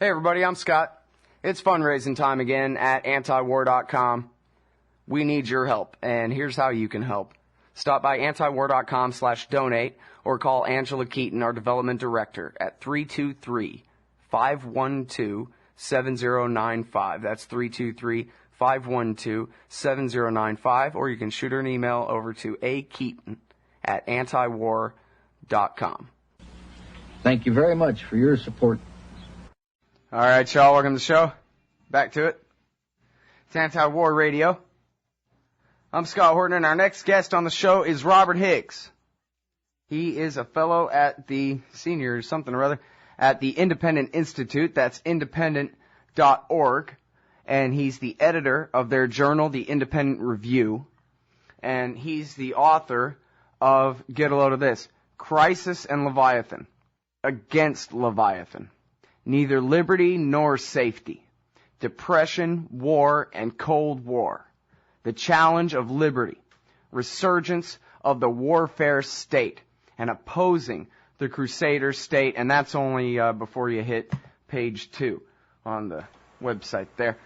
Hey everybody, I'm Scott. It's fundraising time again at antiwar.com. We need your help, and here's how you can help. Stop by antiwar.com/donate or call Angela Keaton, our development director, at 323-512-7095. That's 323-512-7095, or you can shoot her an email over to akeaton@antiwar.com. Thank you very much for your support. All right, y'all, welcome to the show. Back to it. It's Anti-War Radio. I'm Scott Horton, and our next guest on the show is Robert Higgs. He is a fellow at the senior something or other at the Independent Institute. That's independent.org. And he's the editor of their journal, The Independent Review. And he's the author of, get a load of this, Crisis and Leviathan, Against Leviathan. Neither liberty nor safety. Depression, war, and Cold War. The challenge of liberty. Resurgence of the warfare state. And opposing the crusader state. And that's only before you hit page 2 on the website there.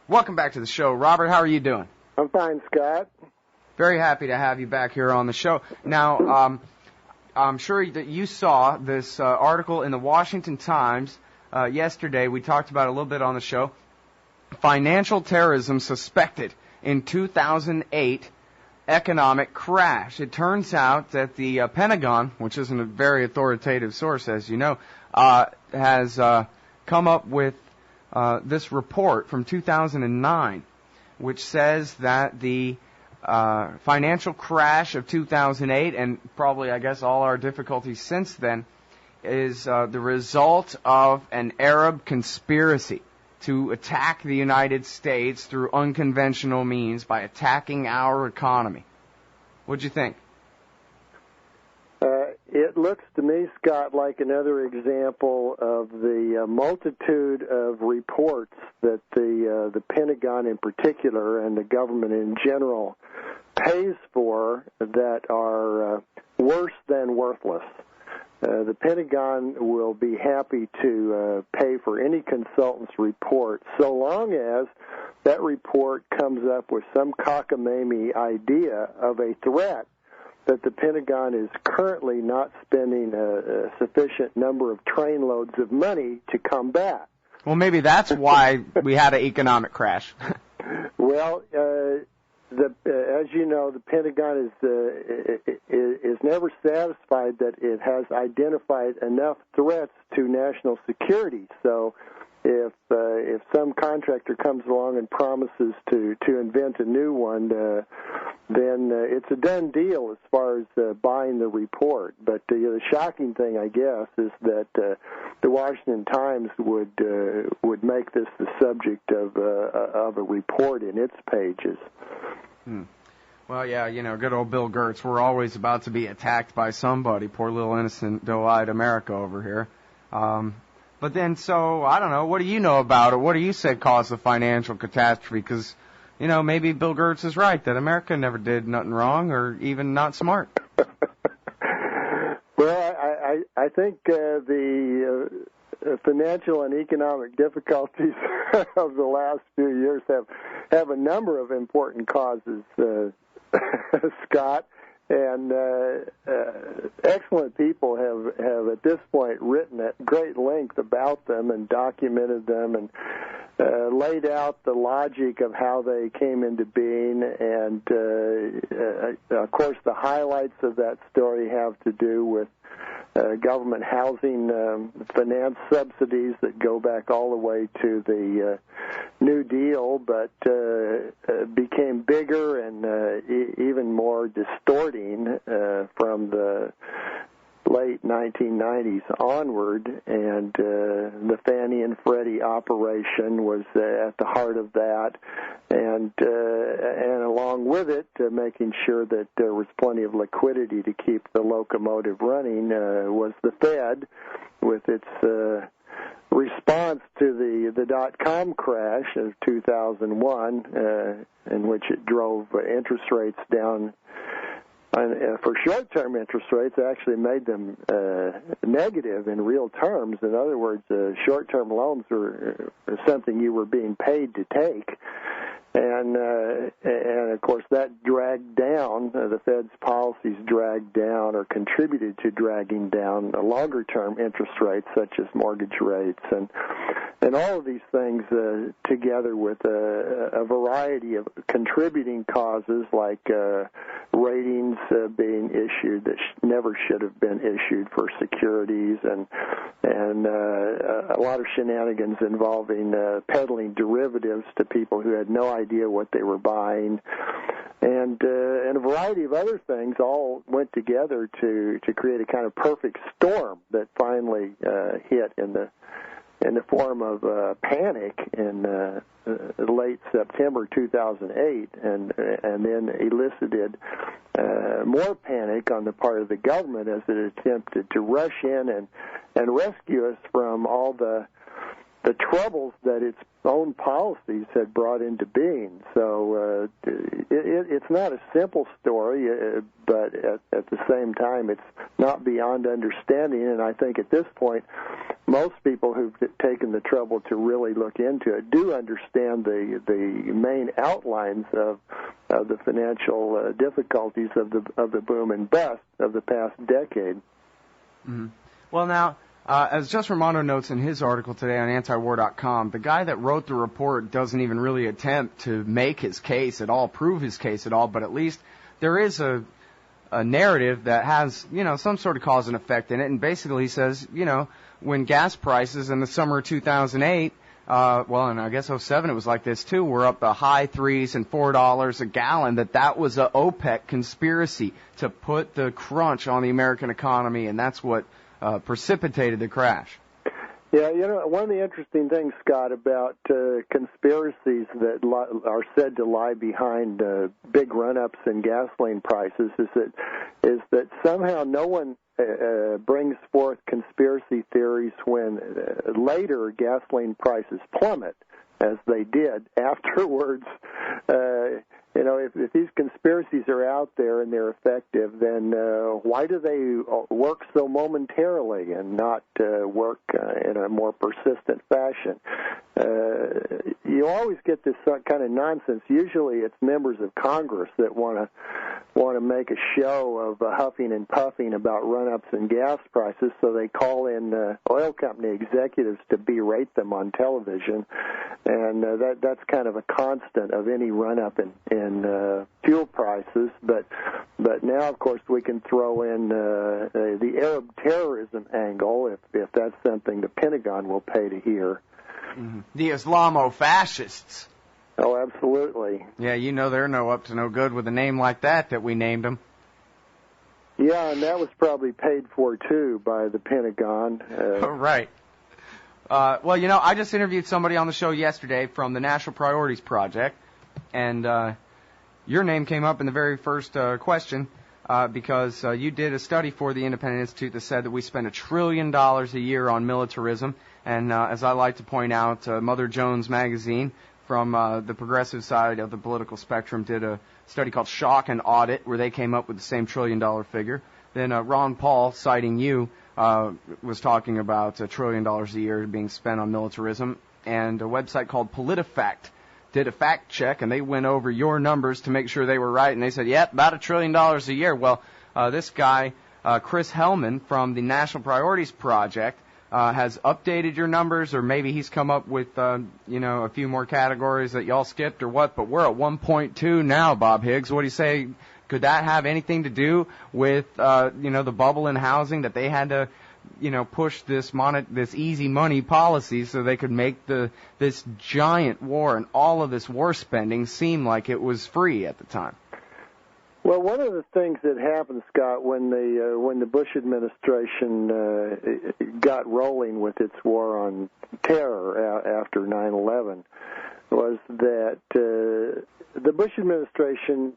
Welcome back to the show. Robert, how are you doing? I'm fine, Scott. Very happy to have you back here on the show. Now, I'm sure that you saw this article in the Washington Times yesterday. We talked about it a little bit on the show. Financial terrorism suspected in 2008 economic crash. It turns out that the Pentagon, which isn't a very authoritative source, as you know, has come up with this report from 2009, which says that the financial crash of 2008, and probably, I guess, all our difficulties since then, is the result of an Arab conspiracy to attack the United States through unconventional means by attacking our economy. What'd you think? It looks to me, Scott, like another example of the multitude of reports that the Pentagon in particular and the government in general pays for that are worse than worthless. The Pentagon will be happy to pay for any consultant's report so long as that report comes up with some cockamamie idea of a threat that the Pentagon is currently not spending a sufficient number of trainloads of money to combat. Well, maybe that's why we had an economic crash. Well, as you know, the Pentagon is never satisfied that it has identified enough threats to national security. So, if some contractor comes along and promises to invent a new one, then it's a done deal as far as buying the report. But the shocking thing, I guess, is that the Washington Times would make this the subject of a report in its pages. Well, yeah, you know, good old Bill Gertz. We're always about to be attacked by somebody. Poor little innocent, doe-eyed America over here. But then, so, I don't know, what do you know about it? What do you say caused the financial catastrophe? Because, you know, maybe Bill Gertz is right, that America never did nothing wrong or even not smart. Well, I think the financial and economic difficulties of the last few years have a number of important causes, Scott. And excellent people have at this point written at great length about them and documented them and laid out the logic of how they came into being. And, of course, the highlights of that story have to do with government housing finance subsidies that go back all the way to the New Deal, but became bigger and even more distorting from the late 1990s onward, and the Fannie and Freddie operation was at the heart of that, and along with it, making sure that there was plenty of liquidity to keep the locomotive running, was the Fed with its response to the dot-com crash of 2001, in which it drove interest rates down for short-term interest rates, actually made them negative in real terms. In other words, short-term loans were something you were being paid to take. And of course, that dragged down, the Fed's policies dragged down or contributed to dragging down longer-term interest rates, such as mortgage rates. And all of these things together with a variety of contributing causes like ratings being issued that never should have been issued for securities, and a lot of shenanigans involving peddling derivatives to people who had no idea what they were buying, and a variety of other things all went together to create a kind of perfect storm that finally hit in the form of panic in late September 2008, and then elicited more panic on the part of the government as it attempted to rush in and rescue us from all the troubles that its own policies had brought into being. So it's not a simple story, but at the same time, it's not beyond understanding. And I think at this point, most people who've taken the trouble to really look into it do understand the main outlines of the financial difficulties of the boom and bust of the past decade. Mm-hmm. Well, now, as Just Romano notes in his article today on antiwar.com, the guy that wrote the report doesn't even really attempt to make his case at all, prove his case at all, but at least there is a narrative that has, some sort of cause and effect in it. And basically he says, when gas prices in the summer of 2008, and I guess 07 it was like this too, were up the high $3s and $4 a gallon, that was a OPEC conspiracy to put the crunch on the American economy, and that's what precipitated the crash. Yeah, one of the interesting things, Scott, about conspiracies that are said to lie behind big run-ups in gasoline prices is that somehow no one brings forth conspiracy theories when later gasoline prices plummet, as they did afterwards. If these conspiracies are out there and they're effective, then why do they work so momentarily and not work in a more persistent fashion? You always get this kind of nonsense. Usually it's members of Congress that want to make a show of huffing and puffing about run-ups in gas prices, so they call in oil company executives to berate them on television, and that's kind of a constant of any run-up in fuel prices. But now, of course, we can throw in the Arab terrorism angle if that's something the Pentagon will pay to hear. Mm-hmm. The Islamo-fascists. Oh, absolutely. Yeah, they're up to no good with a name like that we named them. Yeah, and that was probably paid for, too, by the Pentagon. Right. I just interviewed somebody on the show yesterday from the National Priorities Project, and your name came up in the very first question because you did a study for the Independent Institute that said that we spend $1 trillion a year on militarism. And as I like to point out, Mother Jones magazine from the progressive side of the political spectrum did a study called Shock and Audit, where they came up with the same $1 trillion figure. Then Ron Paul, citing you, was talking about $1 trillion a year being spent on militarism. And a website called PolitiFact did a fact check, and they went over your numbers to make sure they were right. And they said, yep, about $1 trillion a year. Well, this guy, Chris Hellman from the National Priorities Project, has updated your numbers, or maybe he's come up with, a few more categories that y'all skipped or what, but we're at 1.2 now, Bob Higgs. What do you say? Could that have anything to do with, the bubble in housing, that they had to, push this easy money policy so they could make this giant war and all of this war spending seem like it was free at the time? Well, one of the things that happened, Scott, when the Bush administration got rolling with its war on terror after 9/11 was that the Bush administration,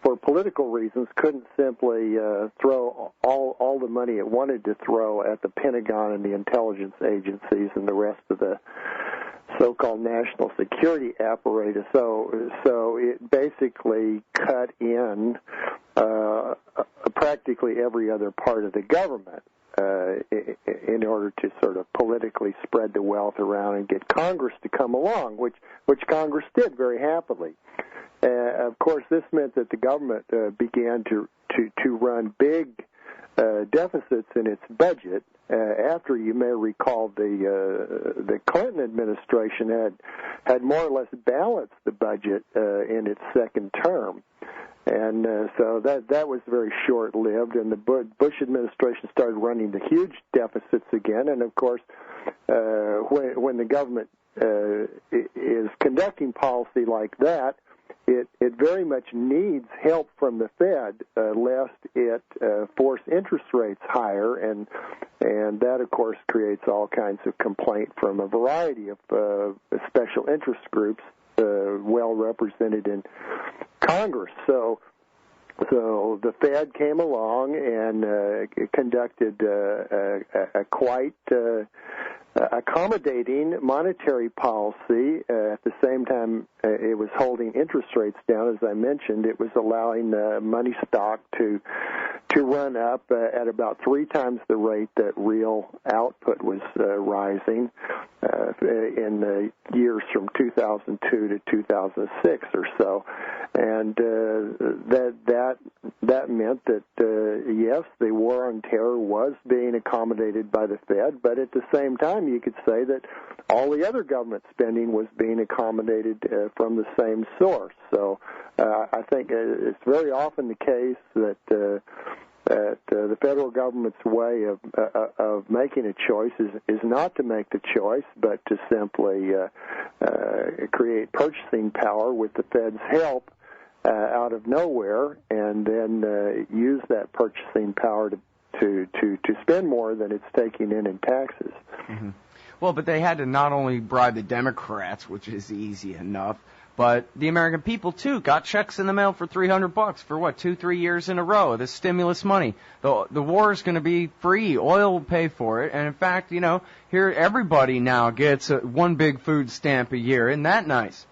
for political reasons, couldn't simply throw all the money it wanted to throw at the Pentagon and the intelligence agencies and the rest of the so-called national security apparatus. So it basically cut in practically every other part of the government in order to sort of politically spread the wealth around and get Congress to come along, which Congress did very happily. Of course, this meant that the government began to run big deficits in its budget. After, you may recall, the Clinton administration had more or less balanced the budget in its second term. And so that was very short-lived, and the Bush administration started running the huge deficits again. And, of course, when the government is conducting policy like that, it very much needs help from the Fed, lest it force interest rates higher, and that, of course, creates all kinds of complaint from a variety of special interest groups well represented in Congress. So the Fed came along and conducted a quite accommodating monetary policy. At the same time, it was holding interest rates down. As I mentioned, it was allowing money stock to run up at about 3 times the rate that real output was rising in the years from 2002 to 2006 or so. And that meant that, yes, the war on terror was being accommodated by the Fed, but at the same time, you could say that all the other government spending was being accommodated from the same source. So I think it's very often the case that the federal government's way of making a choice is not to make the choice, but to simply create purchasing power with the Fed's help out of nowhere, and then use that purchasing power to spend more than it's taking in taxes. Mm-hmm. Well, but they had to not only bribe the Democrats, which is easy enough, but the American people, too, got checks in the mail for $300 for, 2-3 years in a row, this stimulus money. The war is going to be free. Oil will pay for it. And, in fact, here everybody now gets one big food stamp a year. Isn't that nice?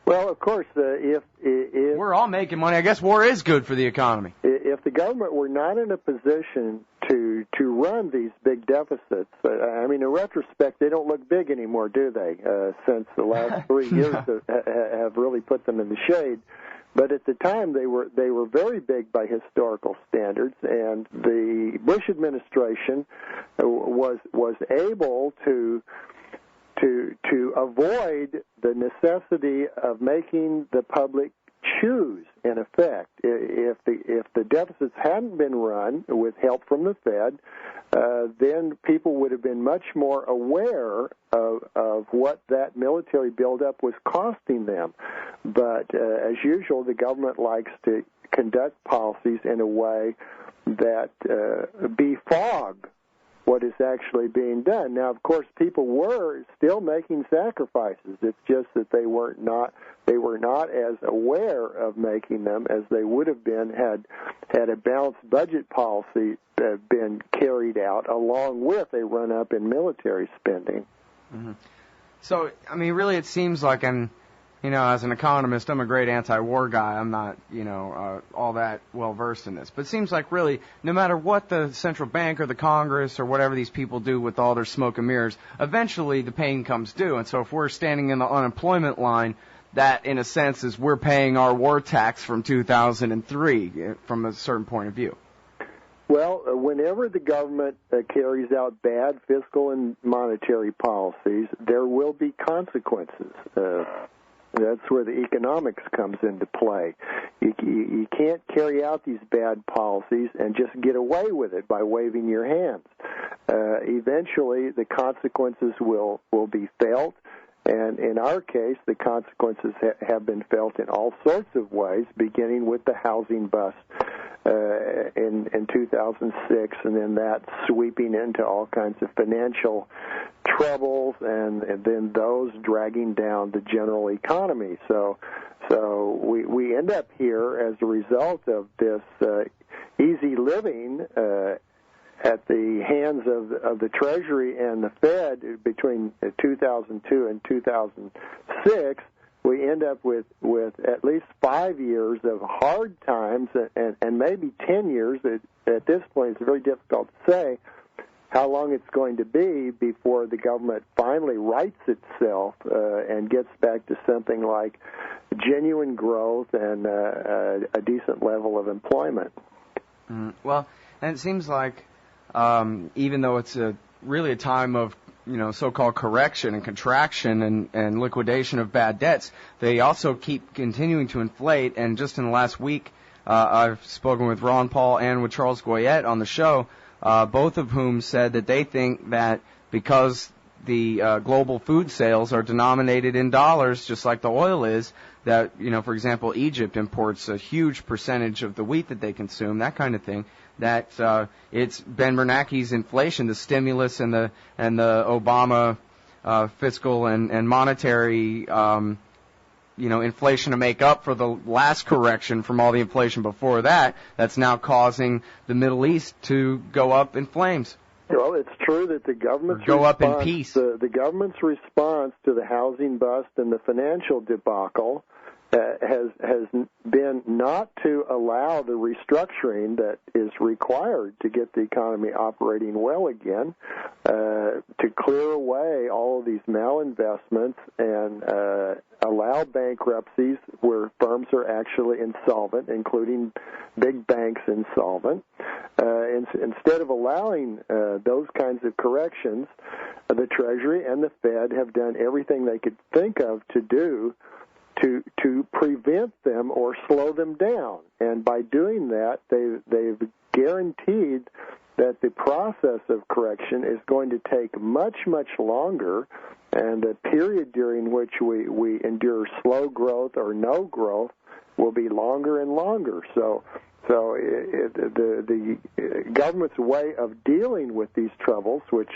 Well, of course, if we're all making money, I guess war is good for the economy. If the government were not in a position to run these big deficits, I mean, in retrospect, they don't look big anymore, do they? Since the last 3 years have really put them in the shade. But at the time, they were very big by historical standards, and the Bush administration was able to avoid the necessity of making the public choose, in effect. If the deficits hadn't been run with help from the Fed, then people would have been much more aware of what that military buildup was costing them. But as usual, the government likes to conduct policies in a way that befog what is actually being done. Now, of course, people were still making sacrifices. It's just that they were not as aware of making them as they would have been had a balanced budget policy been carried out along with a run-up in military spending. Mm-hmm. So, I mean, really, it seems like as an economist, I'm a great anti-war guy. I'm not, all that well-versed in this. But it seems like really, no matter what the central bank or the Congress or whatever these people do with all their smoke and mirrors, eventually the pain comes due. And so if we're standing in the unemployment line, that, in a sense, is we're paying our war tax from 2003 from a certain point of view. Well, whenever the government carries out bad fiscal and monetary policies, there will be consequences. That's where the economics comes into play. You can't carry out these bad policies and just get away with it by waving your hands. Eventually, the consequences will be felt, and in our case, the consequences have been felt in all sorts of ways, beginning with the housing bust in 2006, and then that sweeping into all kinds of financial troubles, and then those dragging down the general economy. So we end up here as a result of this easy living at the hands of the Treasury and the Fed between 2002 and 2006. we end up with at least 5 years of hard times and maybe 10 years. At this point, it's very difficult to say how long it's going to be before the government finally rights itself and gets back to something like genuine growth and a decent level of employment. Well, and it seems like even though it's really a time of so-called correction and contraction and liquidation of bad debts, they also keep continuing to inflate. And just in the last week, I've spoken with Ron Paul and with Charles Goyette on the show, both of whom said that they think that because the global food sales are denominated in dollars, just like the oil is, that, for example, Egypt imports a huge percentage of the wheat that they consume, that kind of thing, that it's Ben Bernanke's inflation, the stimulus and the Obama fiscal and monetary inflation to make up for the last correction from all the inflation before that, that's now causing the Middle East to go up in flames. Well, it's true that the government's go up in peace. The government's response to the housing bust and the financial debacle has been not to allow the restructuring that is required to get the economy operating well again, to clear away all of these malinvestments and allow bankruptcies where firms are actually insolvent, including big banks insolvent. Instead of allowing those kinds of corrections, the Treasury and the Fed have done everything they could think of to do to prevent them or slow them down. And by doing that, they've guaranteed that the process of correction is going to take much, much longer, and the period during which we endure slow growth or no growth will be longer and longer. So the government's way of dealing with these troubles, which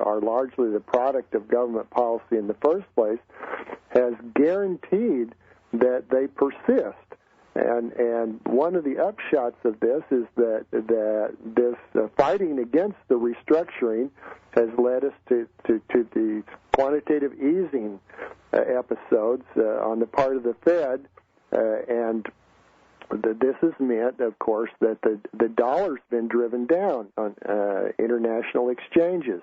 are largely the product of government policy in the first place, has guaranteed that they persist. And one of the upshots of this is that this fighting against the restructuring has led us to these quantitative easing episodes on the part of the Fed, and this has meant, of course, that the dollar's been driven down on international exchanges,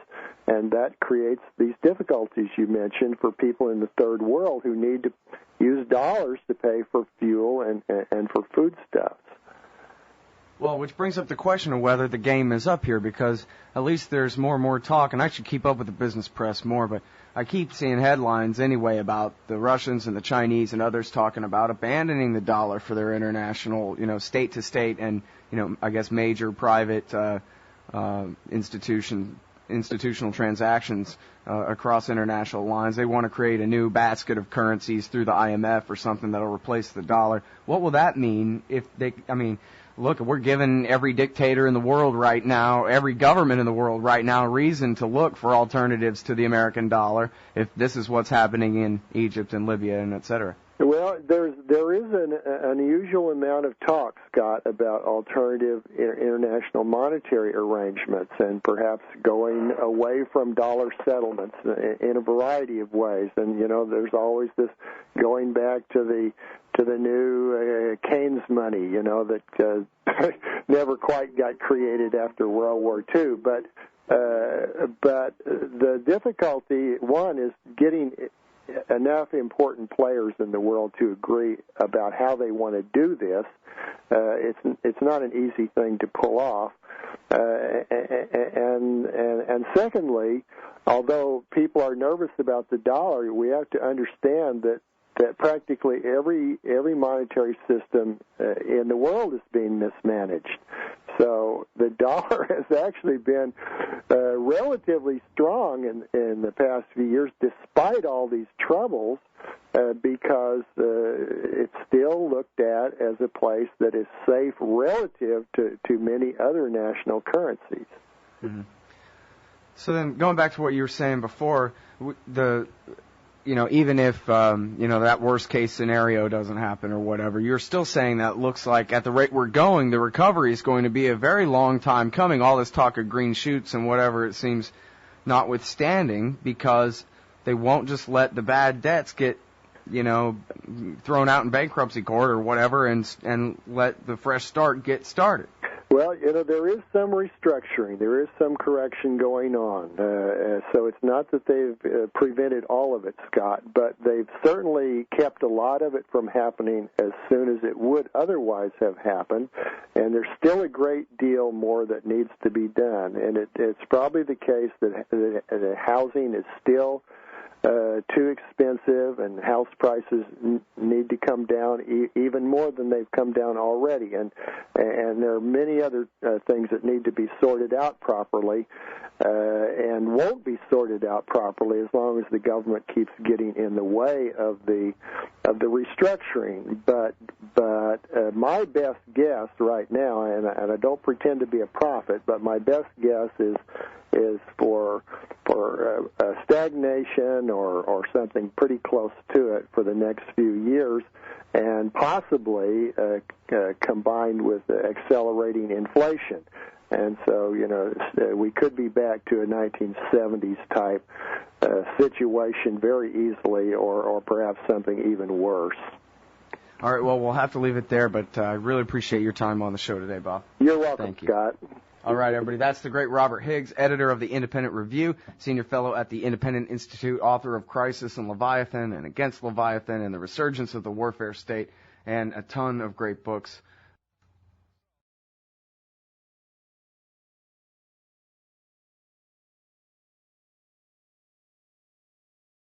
and that creates these difficulties you mentioned for people in the third world who need to use dollars to pay for fuel and for foodstuffs. Well, which brings up the question of whether the game is up here, because at least there's more and more talk, and I should keep up with the business press more, but I keep seeing headlines anyway about the Russians and the Chinese and others talking about abandoning the dollar for their international, state-to-state and, I guess major private institutional transactions across international lines. They want to create a new basket of currencies through the IMF or something that'll replace the dollar. What will that mean if look, we're giving every dictator in the world right now, every government in the world right now, reason to look for alternatives to the American dollar if this is what's happening in Egypt and Libya and et cetera. Well, there is an unusual amount of talk, Scott, about alternative international monetary arrangements and perhaps going away from dollar settlements in a variety of ways. And there's always this going back to the new Keynes money, that never quite got created after World War II. But the difficulty, one, is getting enough important players in the world to agree about how they want to do this. It's not an easy thing to pull off. And secondly, although people are nervous about the dollar, we have to understand that practically every monetary system in the world is being mismanaged. So the dollar has actually been relatively strong in the past few years, despite all these troubles, because it's still looked at as a place that is safe relative to many other national currencies. Mm-hmm. So then, going back to what you were saying before, even if, that worst case scenario doesn't happen or whatever, you're still saying that looks like at the rate we're going, the recovery is going to be a very long time coming. All this talk of green shoots and whatever, it seems notwithstanding, because they won't just let the bad debts get thrown out in bankruptcy court or whatever, and let the fresh start get started. Well, there is some restructuring. There is some correction going on. So it's not that they've prevented all of it, Scott, but they've certainly kept a lot of it from happening as soon as it would otherwise have happened. And there's still a great deal more that needs to be done. And it's probably the case that housing is still too expensive, and house prices need to come down even more than they've come down already. And there are many other things that need to be sorted out properly, and won't be sorted out properly as long as the government keeps getting in the way of the restructuring. But my best guess right now, and I don't pretend to be a prophet, but my best guess is for stagnation or something pretty close to it for the next few years, and possibly combined with accelerating inflation. And so, we could be back to a 1970s type situation very easily, or perhaps something even worse. All right, well, we'll have to leave it there, but I really appreciate your time on the show today, Bob. You're welcome, Thank you. Scott. All right, everybody, that's the great Robert Higgs, editor of the Independent Review, senior fellow at the Independent Institute, author of Crisis and Leviathan and Against Leviathan and the Resurgence of the Warfare State, and a ton of great books.